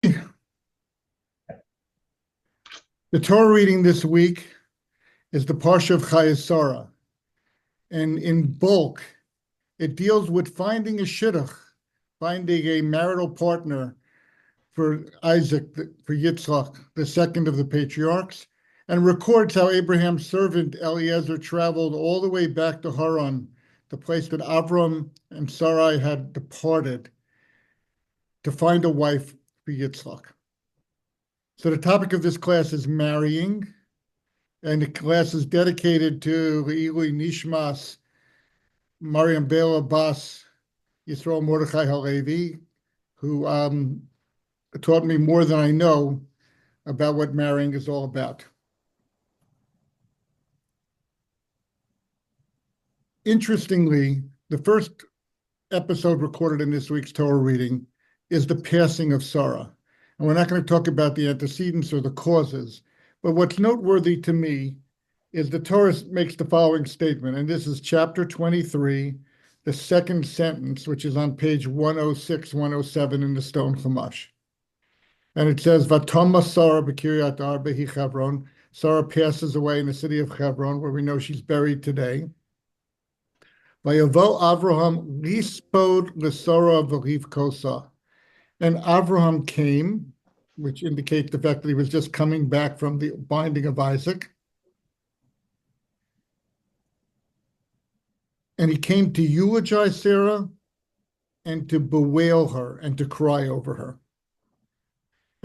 The Torah reading this week is the Parsha of Chayei Sarah, and in bulk, it deals with finding a shidduch, finding a marital partner for Isaac, for Yitzchak, the second of the patriarchs, and records how Abraham's servant Eliezer traveled all the way back to Haran, the place that Avram and Sarai had departed, to find a wife for Yitzchak. So the topic of this class is marrying, and the class is dedicated to Le'ilui Nishmas Mariam Bela Bas Yisrael Mordechai Halevi, who taught me more than I know about what marrying is all about. Interestingly, the first episode recorded in this week's Torah reading is the passing of Sarah. And we're not going to talk about the antecedents or the causes, but what's noteworthy to me is the Torah makes the following statement, and this is chapter 23, the second sentence, which is on page 106, 107 in the Stone Chumash. And it says, Vatoma Sarah b'Kiryat Arba hi Hebron. Sarah passes away in the city of Hebron, where we know she's buried today. Vayavo Avraham lispod l'Sarah v'rivkosa. And Avraham came, which indicates the fact that he was just coming back from the binding of Isaac. And he came to eulogize Sarah and to bewail her and to cry over her.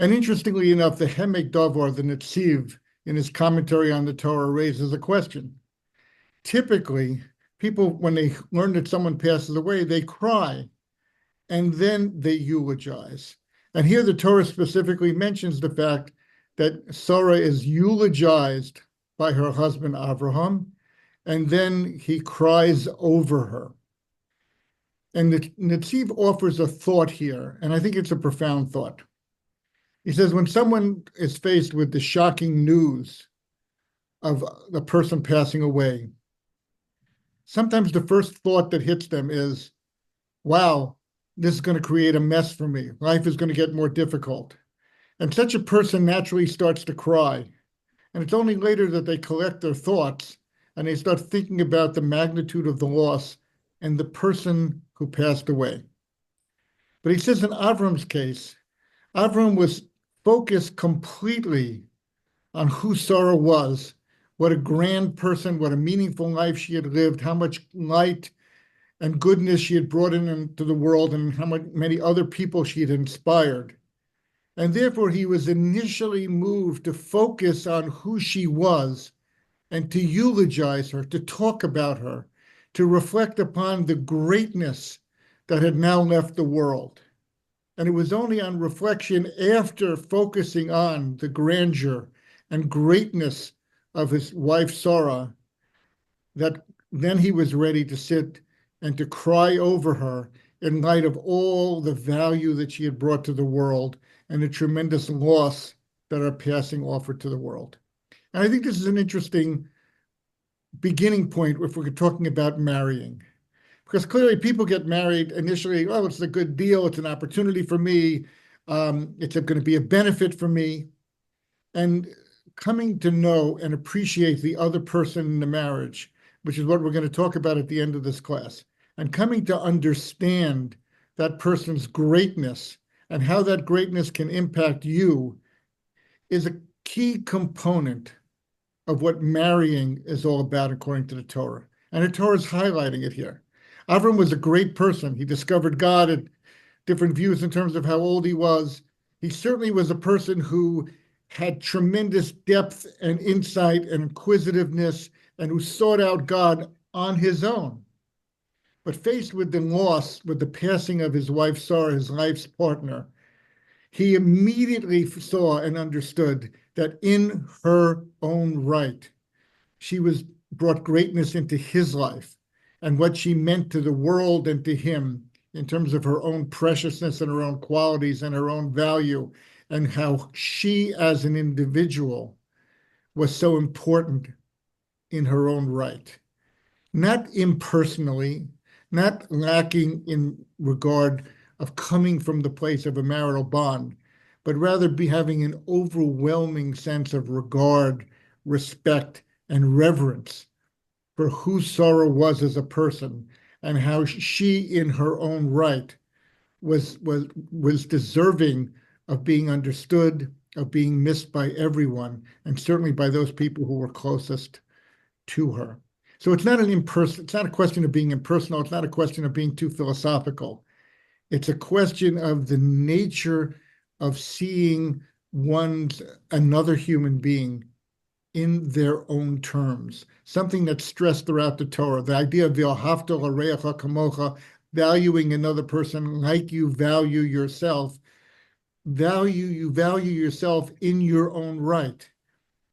And interestingly enough, the Hemek Davar, the Netziv, in his commentary on the Torah, raises a question. Typically, people, when they learn that someone passes away, they cry, and then they eulogize. And here the Torah specifically mentions the fact that Sarah is eulogized by her husband Avraham, and then he cries over her. And the Netziv offers a thought here, and I think it's a profound thought. He says, when someone is faced with the shocking news of the person passing away, sometimes the first thought that hits them is, wow, this is going to create a mess for me. Life is going to get more difficult. And such a person naturally starts to cry. And it's only later that they collect their thoughts and they start thinking about the magnitude of the loss and the person who passed away. But he says in Avram's case, Avram was focused completely on who Sarah was, what a grand person, what a meaningful life she had lived, how much light and goodness she had brought into the world, and how many other people she had inspired. And therefore, he was initially moved to focus on who she was and to eulogize her, to talk about her, to reflect upon the greatness that had now left the world. And it was only on reflection after focusing on the grandeur and greatness of his wife, Sarah, that then he was ready to sit and to cry over her in light of all the value that she had brought to the world and the tremendous loss that her passing offered to the world. And I think this is an interesting beginning point if we're talking about marrying. Because clearly people get married initially, oh, it's a good deal, it's an opportunity for me, it's going to be a benefit for me. And coming to know and appreciate the other person in the marriage, which is what we're going to talk about at the end of this class, and coming to understand that person's greatness and how that greatness can impact you is a key component of what marrying is all about according to the Torah. And the Torah is highlighting it here. Avram was a great person. He discovered God, at different views in terms of how old he was. He certainly was a person who had tremendous depth and insight and inquisitiveness and who sought out God on his own. But faced with the loss, with the passing of his wife Sarah, his life's partner, he immediately saw and understood that in her own right, she brought greatness into his life and what she meant to the world and to him in terms of her own preciousness and her own qualities and her own value, and how she as an individual was so important in her own right. Not impersonally, not lacking in regard of coming from the place of a marital bond, but rather be having an overwhelming sense of regard, respect, and reverence for who Sarah was as a person and how she, in her own right, was deserving of being understood, of being missed by everyone, and certainly by those people who were closest to her. So it's not it's not a question of being impersonal. It's not a question of being too philosophical. It's a question of the nature of seeing another human being in their own terms, something that's stressed throughout the Torah. The idea of v'ahavta l'reacha kamocha, valuing another person like you value yourself. You value yourself in your own right.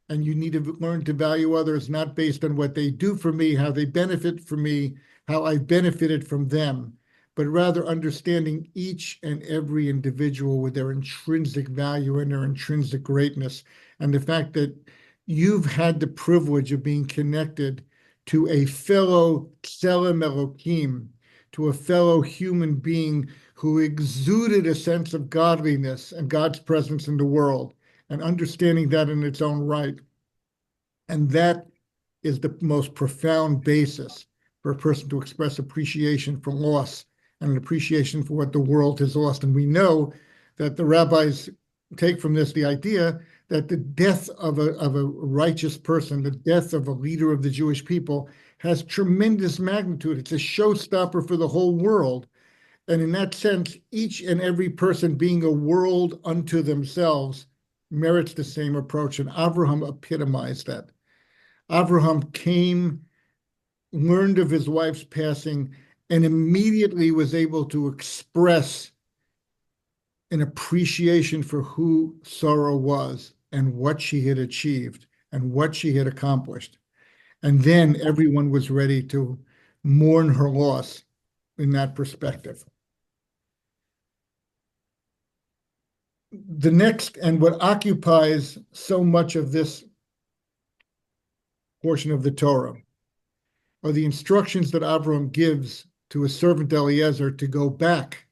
And you need to learn to value others not based on what they do for me, how they benefit from me, how I've benefited from them, but rather understanding each and every individual with their intrinsic value and their intrinsic greatness. And the fact that you've had the privilege of being connected to a fellow Tselem Elohim, to a fellow human being who exuded a sense of godliness and God's presence in the world, and understanding that in its own right. And that is the most profound basis for a person to express appreciation for loss and an appreciation for what the world has lost. And we know that the rabbis take from this the idea that the death of a righteous person, the death of a leader of the Jewish people, has tremendous magnitude. It's a showstopper for the whole world. And in that sense, each and every person being a world unto themselves merits the same approach. And Abraham epitomized that. Abraham came, learned of his wife's passing, and immediately was able to express an appreciation for who Sarah was and what she had achieved and what she had accomplished. And then everyone was ready to mourn her loss in that perspective. The next, and what occupies so much of this portion of the Torah, are the instructions that Avram gives to his servant Eliezer to go back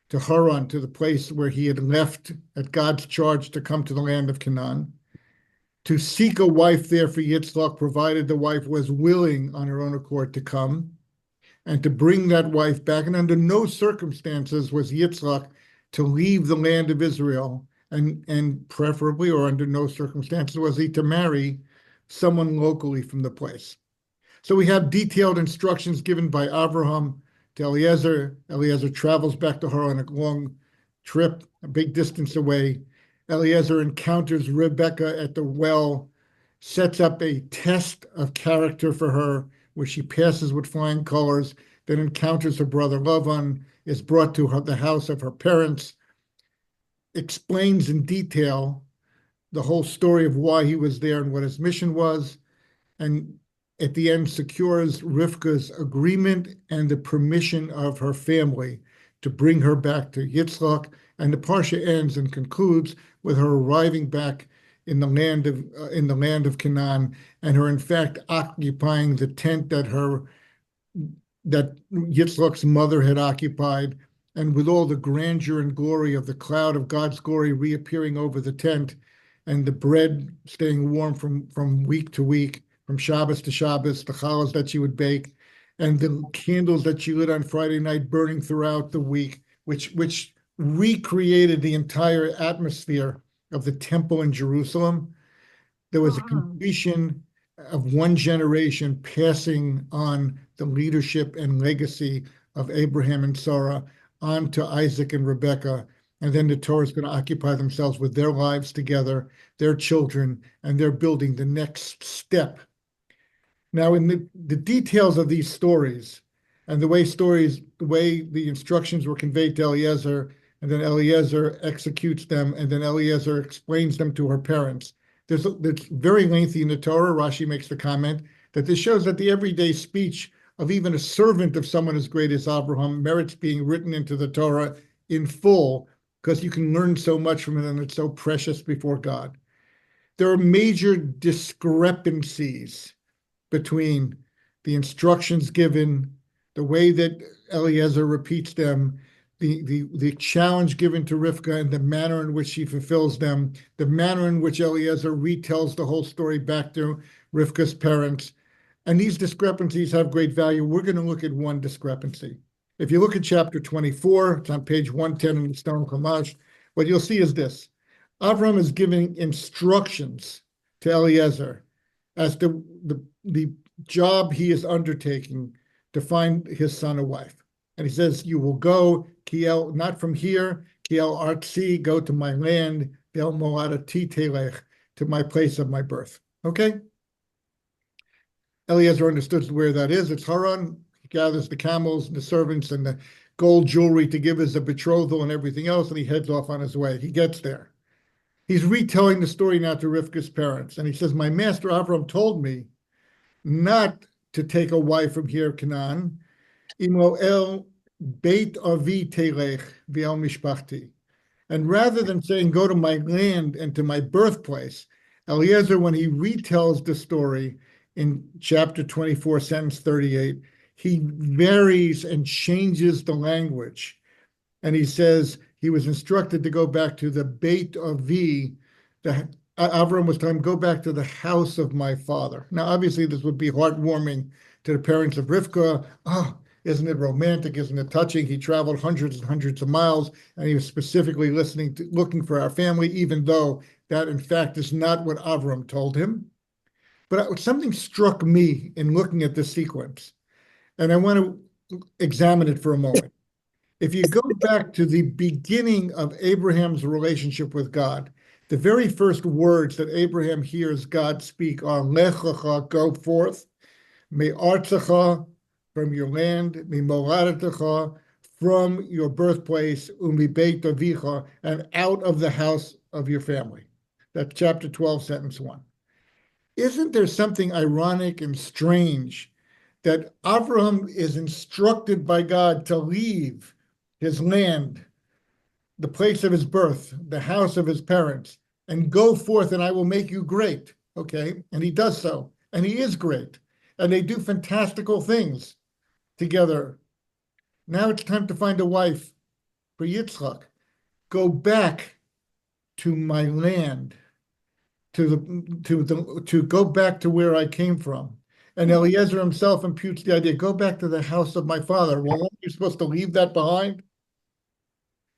to Haran, to the place where he had left at God's charge to come to the land of Canaan, to seek a wife there for Yitzchak, provided the wife was willing on her own accord to come, and to bring that wife back. And under no circumstances was Yitzchak to leave the land of Israel, and preferably, or under no circumstances, was he to marry someone locally from the place. So we have detailed instructions given by Abraham to Eliezer. Eliezer travels back to Haran, a long trip, a big distance away. Eliezer encounters Rebekah at the well, sets up a test of character for her, where she passes with flying colors, then encounters her brother Lavan, is brought to the house of her parents, explains in detail the whole story of why he was there and what his mission was, and at the end secures Rivka's agreement and the permission of her family to bring her back to Yitzchak. And the parsha ends and concludes with her arriving back in the land of Canaan, and her in fact occupying the tent that Yitzchak's mother had occupied, and with all the grandeur and glory of the cloud of God's glory reappearing over the tent, and the bread staying warm from week to week, from Shabbos to Shabbos, the challahs that she would bake, and the candles that she lit on Friday night burning throughout the week, which recreated the entire atmosphere of the temple in Jerusalem. There was a completion of one generation passing on the leadership and legacy of Abraham and Sarah on to Isaac and Rebekah. And then the Torah is going to occupy themselves with their lives together, their children, and they're building the next step. Now, in the details of these stories and the way the instructions were conveyed to Eliezer, and then Eliezer executes them, and then Eliezer explains them to her parents. It's very lengthy in the Torah. Rashi makes the comment that this shows that the everyday speech of even a servant of someone as great as Abraham merits being written into the Torah in full, because you can learn so much from it, and it's so precious before God. There are major discrepancies between the instructions given, the way that Eliezer repeats them, the challenge given to Rivka and the manner in which she fulfills them, the manner in which Eliezer retells the whole story back to Rivka's parents. And these discrepancies have great value. We're going to look at one discrepancy. If you look at chapter 24, it's on page 110 in the Stone Chumash, what you'll see is this. Avram is giving instructions to Eliezer as to the job he is undertaking to find his son a wife. And he says, you will go, Kiel, not from here, Kiel Artsi, go to my land, Bel Moladati Telech, to my place of my birth. Okay? Eliezer understood where that is. It's Haran. He gathers the camels and the servants and the gold jewelry to give as a betrothal and everything else, and he heads off on his way. He gets there. He's retelling the story now to Rivka's parents, and he says, my master Avram told me not to take a wife from here, Canaan, Imo el Beit Avi Telech V'el Mishpachti. And rather than saying, go to my land and to my birthplace, Eliezer, when he retells the story in chapter 24, sentence 38, he varies and changes the language. And he says he was instructed to go back to the Beit Avi. Avram was telling him, go back to the house of my father. Now, obviously, this would be heartwarming to the parents of Rivka. Oh, isn't it romantic? Isn't it touching? He traveled hundreds and hundreds of miles, and he was specifically looking for our family, even though that, in fact, is not what Avram told him. But something struck me in looking at this sequence, and I want to examine it for a moment. If you go back to the beginning of Abraham's relationship with God, the very first words that Abraham hears God speak are Lech lecha, go forth, me'artzecha, from your land, me'moladetecha, from your birthplace, u'mibeit avicha, and out of the house of your family. That's chapter 12, sentence 1. Isn't there something ironic and strange that Abraham is instructed by God to leave his land, the place of his birth, the house of his parents, and go forth and I will make you great, okay? And he does so, and he is great, and they do fantastical things together. Now it's time to find a wife for Yitzchak. Go back to my land, to go back to where I came from. And Eliezer himself imputes the idea, go back to the house of my father. Well, aren't you supposed to leave that behind?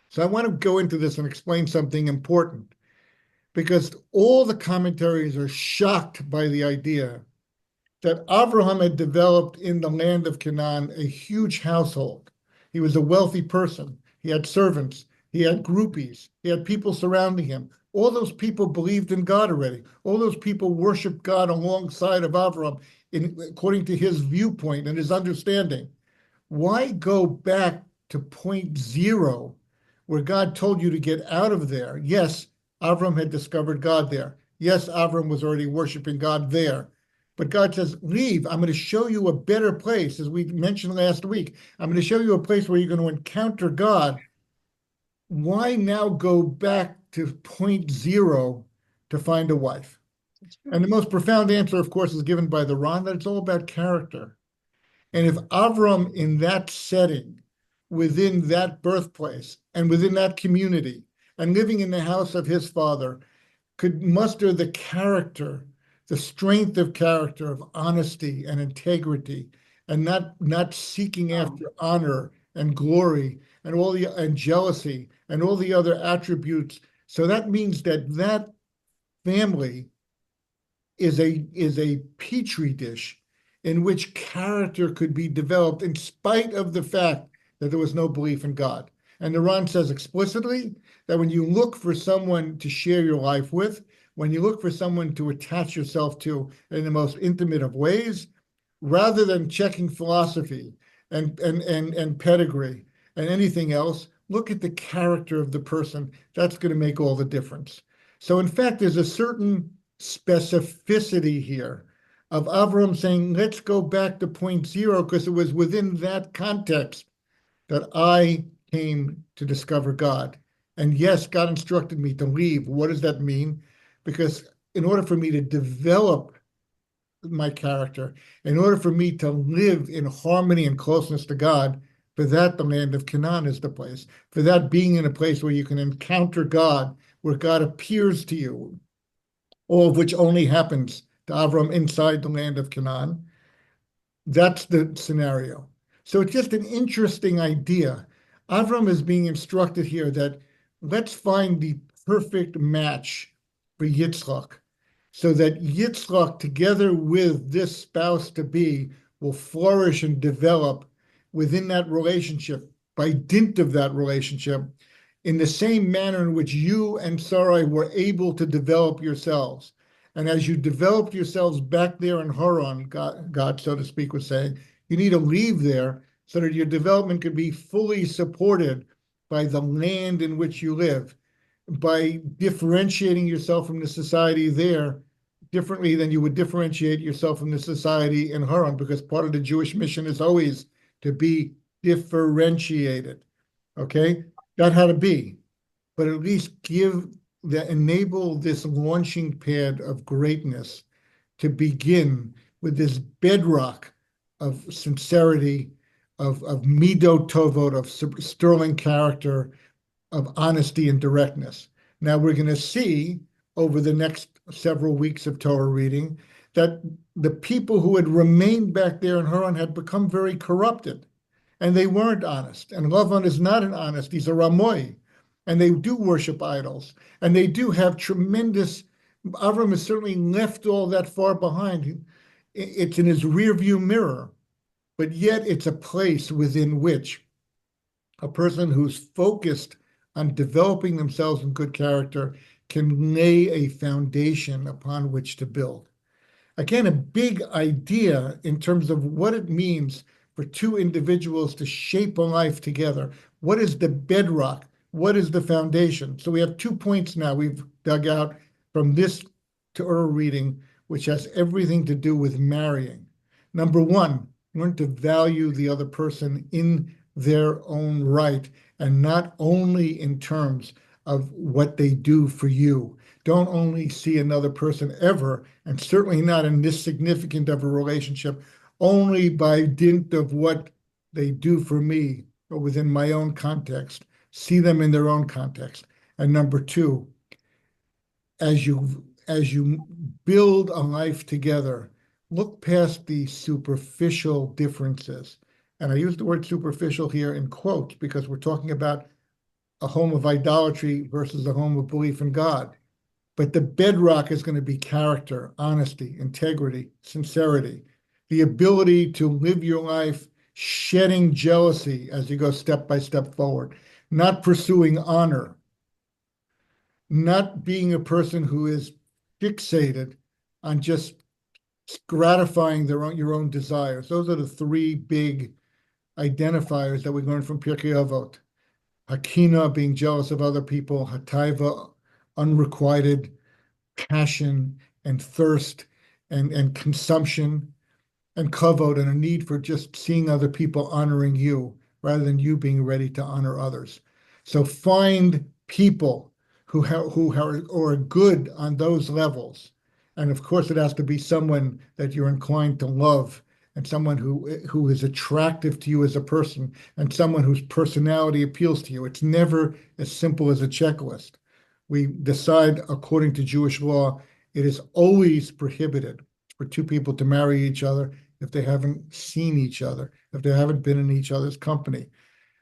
So I want to go into this and explain something important, because all the commentaries are shocked by the idea that Abraham had developed in the land of Canaan a huge household. He was a wealthy person. He had servants. He had groupies. He had people surrounding him. All those people believed in God already. All those people worshiped God alongside of Abraham, according to his viewpoint and his understanding. Why go back to point zero where God told you to get out of there? Yes, Abraham had discovered God there. Yes, Abraham was already worshiping God there. But God says, leave. I'm going to show you a better place, as we mentioned last week. I'm going to show you a place where you're going to encounter God. Why now go back to point zero to find a wife? And the most profound answer, of course, is given by the Ron, that it's all about character. And if Avram, in that setting, within that birthplace, and within that community, and living in the house of his father, could muster the character, the strength of character of honesty and integrity, and not seeking after honor and glory and jealousy and all the other attributes. So that means that family is a petri dish in which character could be developed in spite of the fact that there was no belief in God. And the Ron says explicitly that when you look for someone to share your life with, when you look for someone to attach yourself to in the most intimate of ways, rather than checking philosophy and pedigree and anything else, look at the character of the person. That's going to make all the difference. So in fact, there's a certain specificity here of Avram saying, let's go back to point zero, because it was within that context that I came to discover God. And yes, God instructed me to leave. What does that mean? Because in order for me to develop my character, in order for me to live in harmony and closeness to God, For that, the land of Canaan is the place. For that, being in a place where you can encounter God, where God appears to you, all of which only happens to Avram inside the land of Canaan. That's the scenario. So it's just an interesting idea. Avram is being instructed here that let's find the perfect match for Yitzchak so that Yitzchak, together with this spouse to be, will flourish and develop within that relationship by dint of that relationship in the same manner in which you and Sarai were able to develop yourselves. And as you developed yourselves back there in Haran, God, so to speak, was saying, you need to leave there so that your development could be fully supported by the land in which you live, by differentiating yourself from the society there differently than you would differentiate yourself from the society in Haran, because part of the Jewish mission is always to be differentiated. Okay? That had to be, but at least enable this launching pad of greatness to begin with this bedrock of sincerity, of midot tovot, of sterling character, of honesty and directness. Now we're going to see over the next several weeks of Torah reading that the people who had remained back there in Haran had become very corrupted, and they weren't honest. And Lavan is not an honest; he's a Ramoy, and they do worship idols, and they do have tremendous. Avram has certainly left all that far behind. It's in his rearview mirror, but yet it's a place within which a person who's focused on developing themselves in good character can lay a foundation upon which to build. Again, a big idea in terms of what it means for two individuals to shape a life together. What is the bedrock? What is the foundation? So we have 2 points now we've dug out from this Torah reading, which has everything to do with marrying. Number one, learn to value the other person in their own right, and not only in terms of what they do for you. Don't only see another person ever, and certainly not in this significant of a relationship, only by dint of what they do for me or within my own context. See them in their own context. And number two, as you build a life together, look past the superficial differences. And I use the word superficial here in quotes because we're talking about a home of idolatry versus a home of belief in God. But the bedrock is going to be character, honesty, integrity, sincerity, the ability to live your life shedding jealousy as you go step by step forward, not pursuing honor, not being a person who is fixated on just gratifying your own desires. Those are the three big identifiers that we learned from Pirkei Avot. Hakina, being jealous of other people; hataiva, unrequited passion and thirst and consumption; and kavod, and a need for just seeing other people honoring you rather than you being ready to honor others. So find people who are good on those levels. And of course, it has to be someone that you're inclined to love, and someone who is attractive to you as a person, and someone whose personality appeals to you. It's never as simple as a checklist. We decide according to Jewish law, it is always prohibited for two people to marry each other if they haven't seen each other, if they haven't been in each other's company.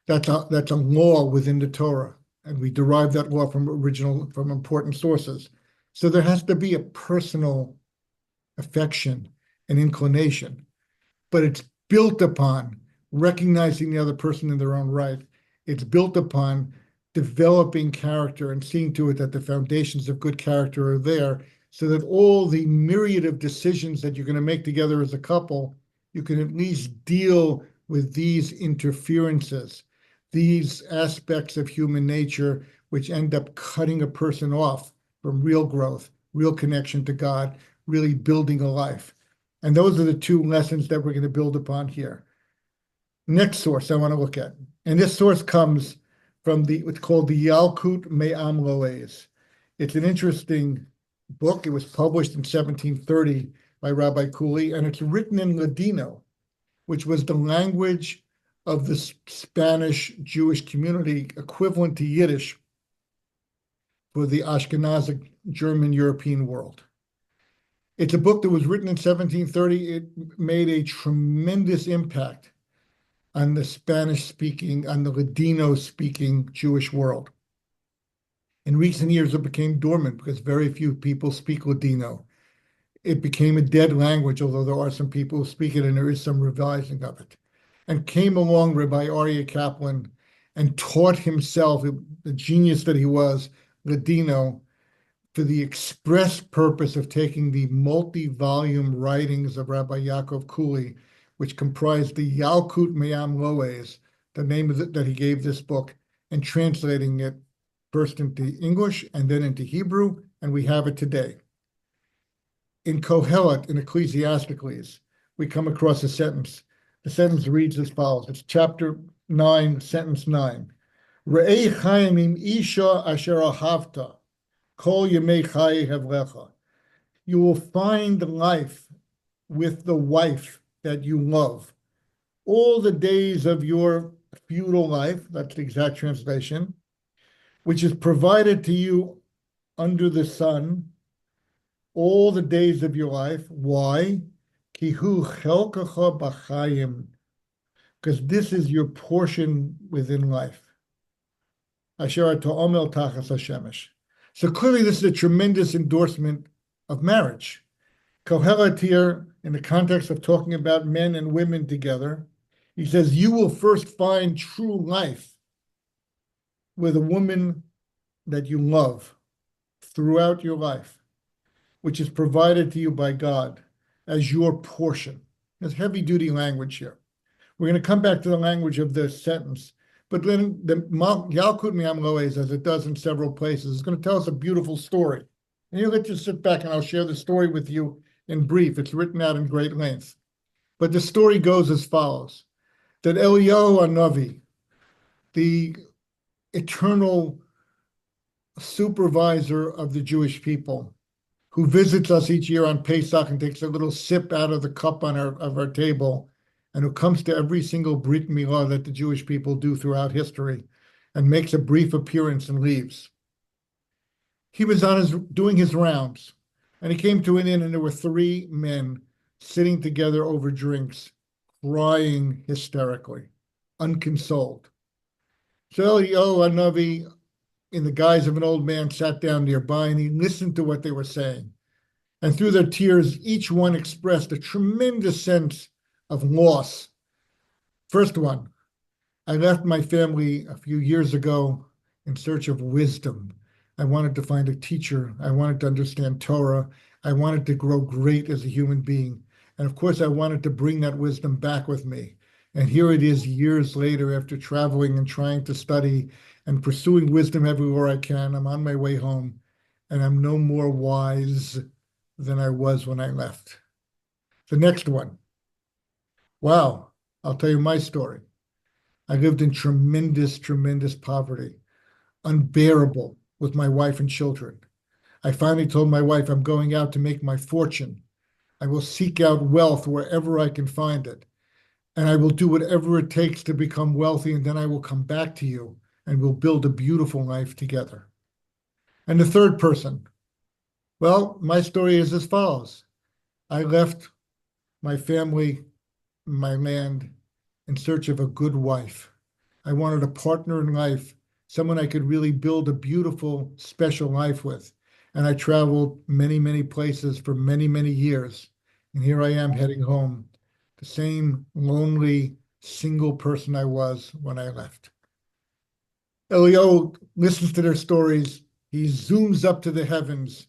That's a law within the Torah, and we derive that law from important sources. So there has to be a personal affection and inclination, but it's built upon recognizing the other person in their own right. It's built upon developing character and seeing to it that the foundations of good character are there, so that all the myriad of decisions that you're going to make together as a couple, you can at least deal with these interferences, these aspects of human nature, which end up cutting a person off from real growth, real connection to God, really building a life. And those are the two lessons that we're going to build upon here. Next source I want to look at, and this source comes from what's called the Yalkut Me'am Lo'ez. It's an interesting book. It was published in 1730 by Rabbi Cooley, and it's written in Ladino, which was the language of the Spanish Jewish community, equivalent to Yiddish for the Ashkenazic German European world. It's a book that was written in 1730. It made a tremendous impact on the Spanish-speaking, on the Ladino-speaking Jewish world. In recent years, it became dormant because very few people speak Ladino. It became a dead language, although there are some people who speak it, and there is some revising of it. And came along Rabbi Aryeh Kaplan and taught himself, the genius that he was, Ladino, for the express purpose of taking the multi-volume writings of Rabbi Yaakov Kuli, which comprised the Yalkut Me'am Loes, the name of that he gave this book, and translating it first into English and then into Hebrew, and we have it today. In Kohelet, in Ecclesiasticles, we come across a sentence. The sentence reads as follows. It's chapter 9, sentence 9. Re'ei chayim im isha asher ahavta, kol yemei chayei hevlecha. You will find life with the wife that you love. All the days of your feudal life, that's the exact translation, which is provided to you under the sun, all the days of your life. Why? Kihu chelkacha b'chayim, because this is your portion within life. Asher ta'omel tachas hashemesh. So clearly this is a tremendous endorsement of marriage. Kohelet here, in the context of talking about men and women together, he says, you will first find true life with a woman that you love throughout your life, which is provided to you by God as your portion. There's heavy-duty language here. We're going to come back to the language of this sentence, but then the Yalkut Me'am Loes, as it does in several places, is going to tell us a beautiful story. And you let you sit back and I'll share the story with you in brief. It's written out in great length. But the story goes as follows, that Eliyahu Hanavi, the eternal supervisor of the Jewish people, who visits us each year on Pesach and takes a little sip out of the cup on our table, and who comes to every single Brit Milah that the Jewish people do throughout history and makes a brief appearance and leaves. He was doing his rounds, and he came to an inn, and there were 3 men sitting together over drinks, crying hysterically, unconsoled. So Eliyahu Hanavi, in the guise of an old man, sat down nearby, and he listened to what they were saying. And through their tears, each one expressed a tremendous sense of loss. First one, I left my family a few years ago in search of wisdom. I wanted to find a teacher. I wanted to understand Torah. I wanted to grow great as a human being. And of course, I wanted to bring that wisdom back with me. And here it is years later, after traveling and trying to study and pursuing wisdom everywhere I can. I'm on my way home, and I'm no more wise than I was when I left. The next one. Wow, I'll tell you my story. I lived in tremendous, tremendous poverty, unbearable with my wife and children. I finally told my wife, I'm going out to make my fortune. I will seek out wealth wherever I can find it. And I will do whatever it takes to become wealthy, and then I will come back to you and we'll build a beautiful life together. And the third person, well, my story is as follows. I left my family, my land, in search of a good wife. I wanted a partner in life, someone I could really build a beautiful, special life with. And I traveled many, many places for many, many years. And here I am heading home, the same lonely, single person I was when I left. Eliyahu listens to their stories. He zooms up to the heavens.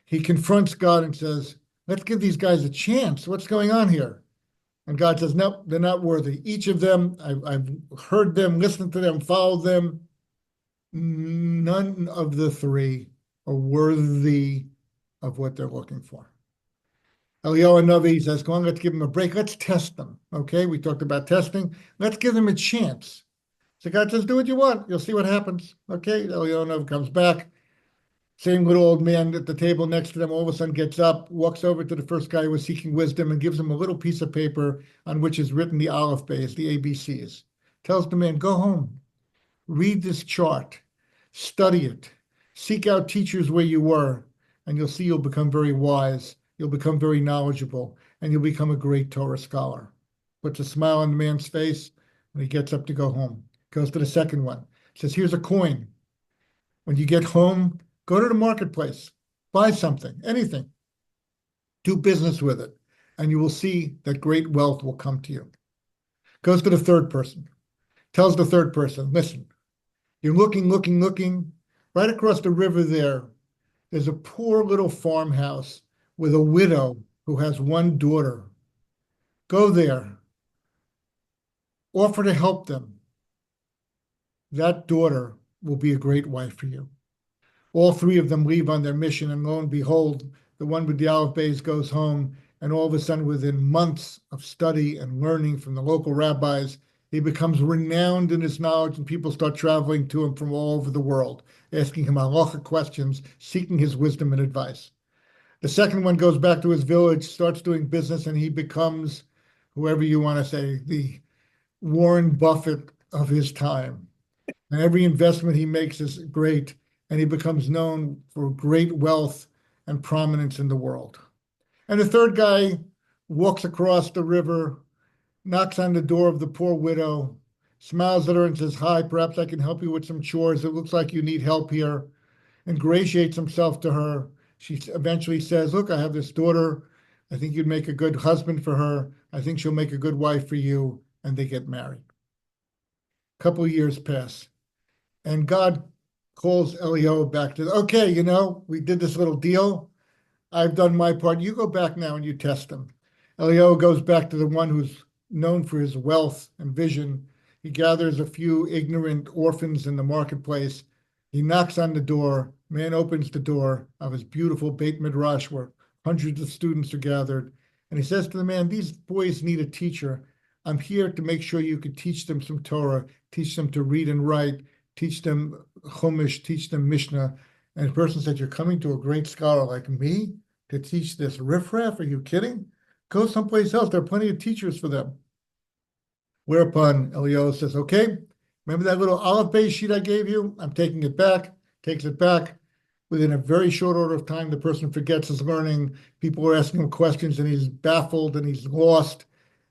He confronts God and says, let's give these guys a chance. What's going on here? And God says, no, they're not worthy. Each of them, I've heard them, listened to them, followed them. None of the 3 are worthy of what they're looking for. Eliyahu Hanavi says, come on, let's give them a break. Let's test them, okay? We talked about testing. Let's give them a chance. So God says, do what you want. You'll see what happens, okay? Eliyahu Hanavi comes back. Same little old man at the table next to them all of a sudden gets up, walks over to the first guy who was seeking wisdom and gives him a little piece of paper on which is written the Aleph Beis, the ABCs. tells the man, go home, read this chart, study it, seek out teachers where you were, and you'll see you'll become very wise, you'll become very knowledgeable, and you'll become a great Torah scholar. Puts a smile on the man's face, and he gets up to go home. Goes to the second one, says, here's a coin. When you get home, go to the marketplace, buy something, anything, do business with it, and you will see that great wealth will come to you. Goes to the third person, tells the third person, listen, you're looking, right across the river there's a poor little farmhouse with a widow who has one daughter. Go there, offer to help them. That daughter will be a great wife for you. All three of them leave on their mission, and lo and behold, the one with the olive bays goes home, and all of a sudden, within months of study and learning from the local rabbis, he becomes renowned in his knowledge, and people start traveling to him from all over the world, asking him halacha questions, seeking his wisdom and advice. The second one goes back to his village, starts doing business, and he becomes, whoever you want to say, the Warren Buffett of his time. And every investment he makes is great, and he becomes known for great wealth and prominence in the world. And the third guy walks across the river, knocks on the door of the poor widow, smiles at her and says, hi, perhaps I can help you with some chores. It looks like you need help here. Ingratiates himself to her. She eventually says, look, I have this daughter. I think you'd make a good husband for her. I think she'll make a good wife for you. And they get married. A couple of years pass. And God calls Eliyahu back to, okay, we did this little deal. I've done my part. You go back now and you test them. Eliyahu goes back to the one who's known for his wealth and vision. He gathers a few ignorant orphans in the marketplace. He knocks on the door. Man opens the door of his beautiful Beit Midrash where hundreds of students are gathered. And he says to the man, these boys need a teacher. I'm here to make sure you can teach them some Torah, teach them to read and write, teach them Chumash, teach them Mishnah. And the person said, you're coming to a great scholar like me to teach this riffraff? Are you kidding? Go someplace else. There are plenty of teachers for them. Whereupon Eliyahu says, okay, remember that little olive base sheet I gave you? I'm taking it back, takes it back. Within a very short order of time, the person forgets his learning. People are asking him questions, and he's baffled and he's lost.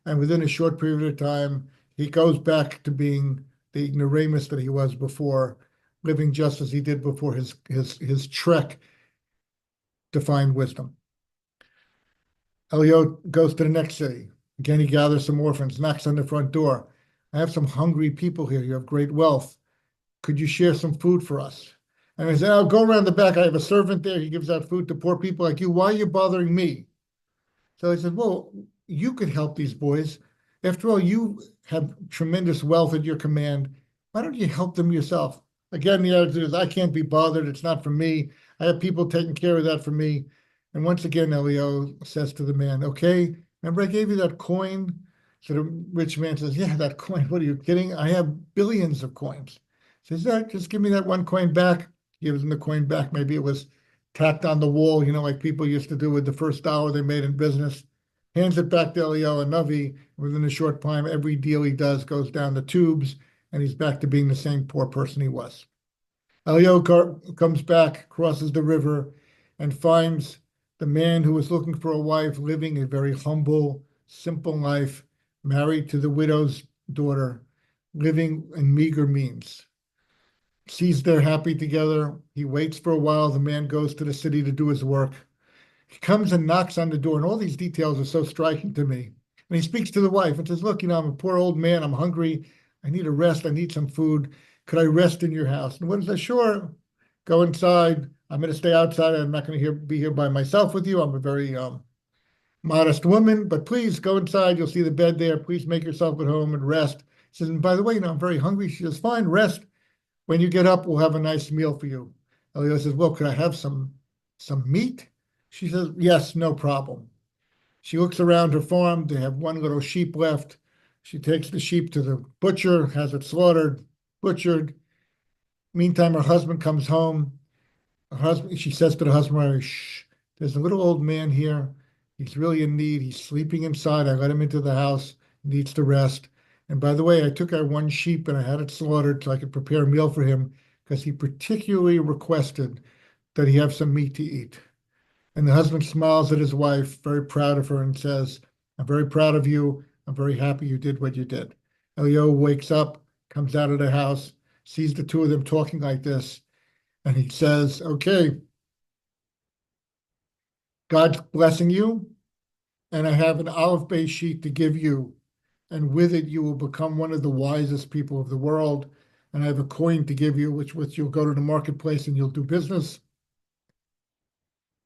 And within a short period of time, he goes back to being the ignoramus that he was before, living just as he did before his trek to find wisdom. Eliyahu goes to the next city. Again, he gathers some orphans, knocks on the front door. I have some hungry people here. You have great wealth. Could you share some food for us? And I said, I'll go around the back. I have a servant there. He gives out food to poor people like you. Why are you bothering me? So I said, well, you could help these boys. After all, you have tremendous wealth at your command. Why don't you help them yourself? Again, the attitude is, I can't be bothered. It's not for me. I have people taking care of that for me. And once again, Eliyahu says to the man, okay, remember I gave you that coin? So the rich man says, yeah, that coin. What are you kidding? I have billions of coins. He says, yeah, just give me that one coin back. Gives him the coin back. Maybe it was tacked on the wall, like people used to do with the first dollar they made in business. Hands it back to Eliyahu Navi. Within a short time, every deal he does goes down the tubes, and he's back to being the same poor person he was. Eliyahu comes back, crosses the river, and finds the man who was looking for a wife living a very humble, simple life, married to the widow's daughter, living in meager means. Sees they're happy together. He waits for a while. The man goes to the city to do his work. He comes and knocks on the door, and all these details are so striking to me. And he speaks to the wife and says, look, I'm a poor old man. I'm hungry. I need a rest. I need some food. Could I rest in your house? And the woman says, sure, go inside. I'm going to stay outside. I'm not going to be here by myself with you. I'm a very modest woman, but please go inside. You'll see the bed there. Please make yourself at home and rest. He says, and by the way, I'm very hungry. She says, fine, rest. When you get up, we'll have a nice meal for you. Eliyahu says, well, could I have some meat? She says, yes, no problem. She looks around her farm. They have one little sheep left. She takes the sheep to the butcher, has it slaughtered, butchered. Meantime, her husband comes home. She says to the husband, shh, there's a little old man here. He's really in need. He's sleeping inside. I let him into the house. He needs to rest. And by the way, I took our one sheep and I had it slaughtered so I could prepare a meal for him because he particularly requested that he have some meat to eat. And the husband smiles at his wife, very proud of her, and says, I'm very proud of you. I'm very happy you did what you did. Elio wakes up, comes out of the house, sees the two of them talking like this, and he says, okay, God's blessing you, and I have an olive bay sheet to give you. And with it, you will become one of the wisest people of the world. And I have a coin to give you, which you'll go to the marketplace and you'll do business.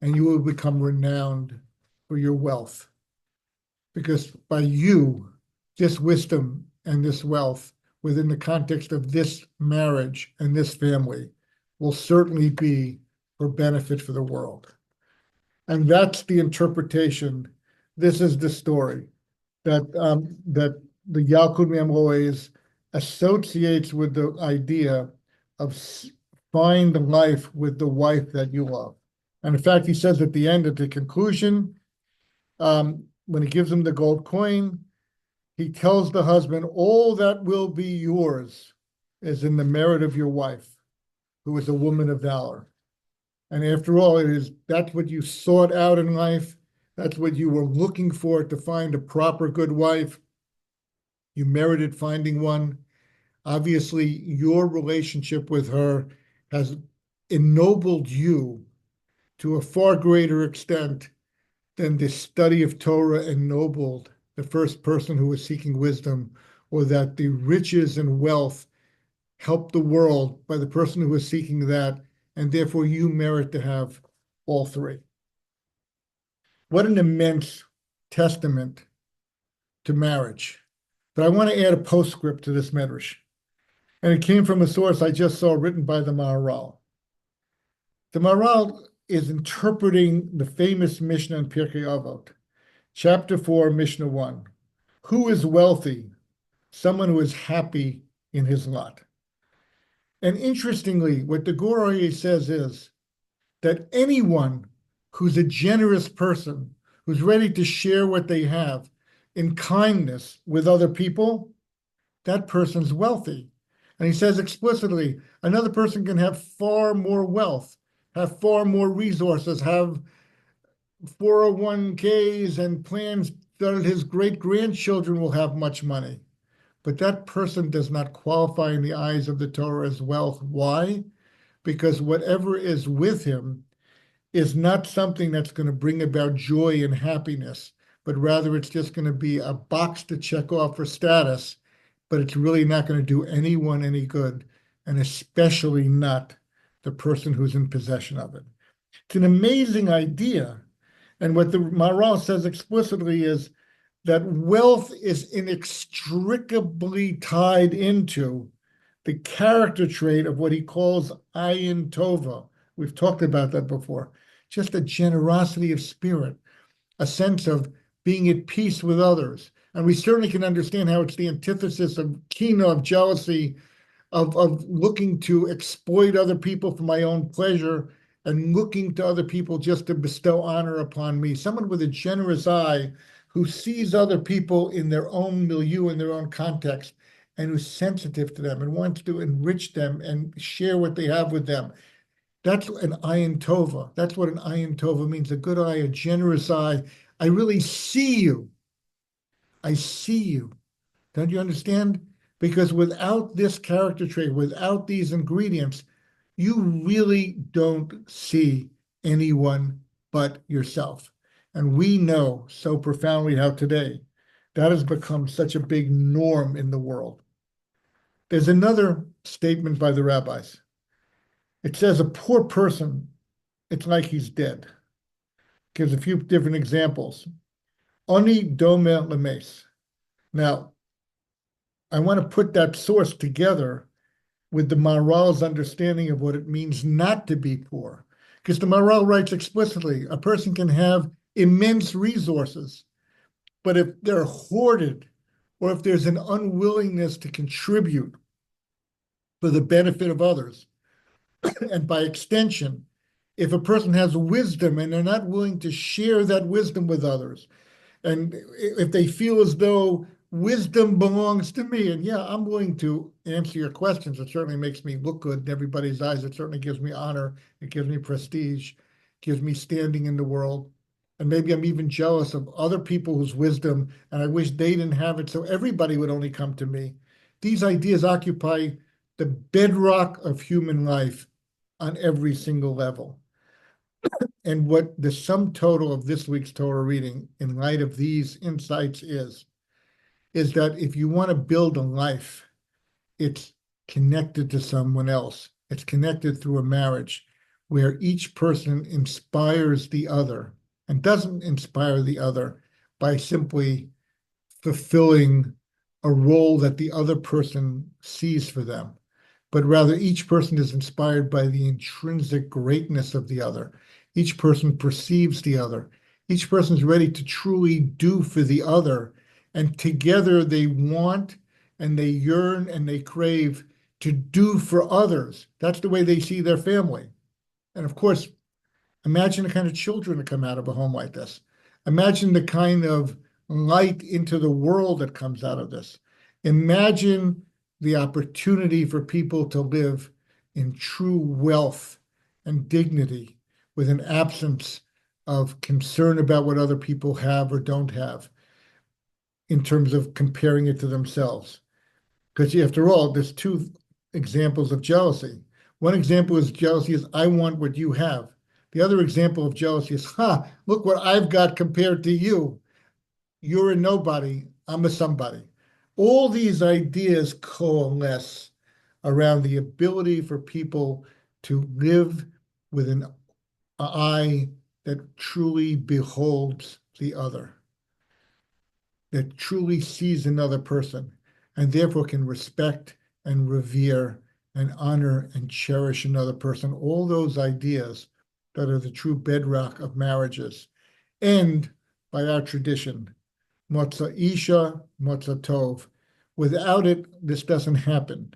And you will become renowned for your wealth. Because by you, this wisdom and this wealth within the context of this marriage and this family will certainly be for benefit for the world. And that's the interpretation. This is the story that the Yalkut Memlois associates with the idea of find life with the wife that you love. And in fact, he says at the end, at the conclusion, when he gives him the gold coin, he tells the husband, all that will be yours is in the merit of your wife, who is a woman of valor. And after all, that's what you sought out in life. That's what you were looking for to find a proper good wife. You merited finding one. Obviously, your relationship with her has ennobled you to a far greater extent than the study of Torah ennobled the first person who was seeking wisdom, or that the riches and wealth helped the world by the person who was seeking that, and therefore you merit to have all three. What an immense testament to marriage. But I want to add a postscript to this medrash. And it came from a source I just saw written by the Maharal. The Maharal is interpreting the famous Mishnah in Pirkei Avot, chapter 4, Mishnah 1. Who is wealthy? Someone who is happy in his lot. And interestingly, what the Gur Aryeh says is that anyone who's a generous person, who's ready to share what they have in kindness with other people, that person's wealthy. And he says explicitly, another person can have far more wealth, have far more resources, have 401ks and plans that his great-grandchildren will have much money. But that person does not qualify in the eyes of the Torah as wealth. Why? Because whatever is with him is not something that's going to bring about joy and happiness, but rather it's just going to be a box to check off for status, but it's really not going to do anyone any good, and especially not the person who's in possession of it. It's an amazing idea. And what the Maharal says explicitly is that wealth is inextricably tied into the character trait of what he calls ayin tova. We've talked about that before. Just a generosity of spirit, a sense of being at peace with others. And we certainly can understand how it's the antithesis of kina, of jealousy, of looking to exploit other people for my own pleasure and looking to other people just to bestow honor upon me. Someone with a generous eye who sees other people in their own milieu, in their own context, and who's sensitive to them and wants to enrich them and share what they have with them. That's an ayin tova. That's what an ayin tova means, a good eye, a generous eye. I really see you. I see you. Don't you understand? Because without this character trait, without these ingredients, you really don't see anyone but yourself. And we know so profoundly how today that has become such a big norm in the world. There's another statement by the rabbis. It says a poor person, it's like he's dead. Gives a few different examples. Oni dome lemes. Now, I want to put that source together with the Maharal's understanding of what it means not to be poor. Because the Maharal writes explicitly, a person can have immense resources, but if they're hoarded, or if there's an unwillingness to contribute for the benefit of others, and by extension, if a person has wisdom and they're not willing to share that wisdom with others, and if they feel as though wisdom belongs to me. And yeah, I'm willing to answer your questions. It certainly makes me look good in everybody's eyes. It certainly gives me honor. It gives me prestige, gives me standing in the world. And maybe I'm even jealous of other people whose wisdom, and I wish they didn't have it, so everybody would only come to me. These ideas occupy the bedrock of human life on every single level. And what the sum total of this week's Torah reading, in light of these insights, is that if you want to build a life, it's connected to someone else. It's connected through a marriage where each person inspires the other and doesn't inspire the other by simply fulfilling a role that the other person sees for them, but rather each person is inspired by the intrinsic greatness of the other. Each person perceives the other. Each person is ready to truly do for the other. And together they want and they yearn and they crave to do for others. That's the way they see their family. And of course, imagine the kind of children that come out of a home like this. Imagine the kind of light into the world that comes out of this. Imagine the opportunity for people to live in true wealth and dignity with an absence of concern about what other people have or don't have in terms of comparing it to themselves. Because after all, there's two examples of jealousy. One example is jealousy is, I want what you have. The other example of jealousy is, look what I've got compared to you. You're a nobody, I'm a somebody. All these ideas coalesce around the ability for people to live with an eye that truly beholds the other, that truly sees another person, and therefore can respect and revere and honor and cherish another person. All those ideas that are the true bedrock of marriages end by our tradition. Motza Isha, Motza Tov. Without it, this doesn't happen.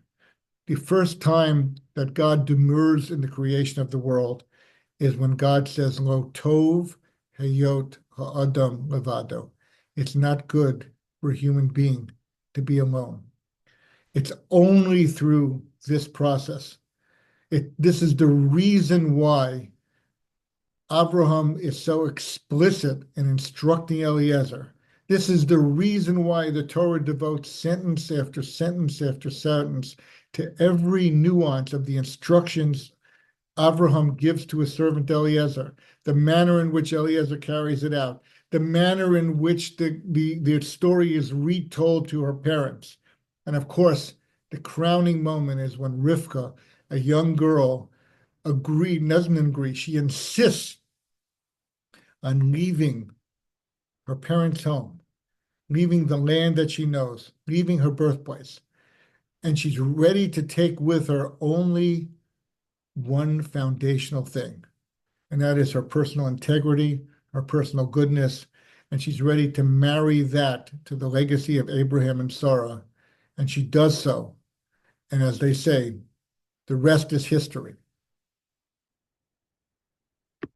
The first time that God demurs in the creation of the world is when God says, Lo Tov Heyot Ha'adam Levado. It's not good for a human being to be alone. It's only through this process. This is the reason why Abraham is so explicit in instructing Eliezer. This is the reason why the Torah devotes sentence after sentence after sentence to every nuance of the instructions Abraham gives to his servant Eliezer, the manner in which Eliezer carries it out, the manner in which the story is retold to her parents. And of course, the crowning moment is when Rivka, a young girl, doesn't agree. She insists on leaving her parents' home, leaving the land that she knows, leaving her birthplace. And she's ready to take with her only one foundational thing, and that is her personal integrity, her personal goodness. And she's ready to marry that to the legacy of Abraham and Sarah. And she does so. And as they say, the rest is history.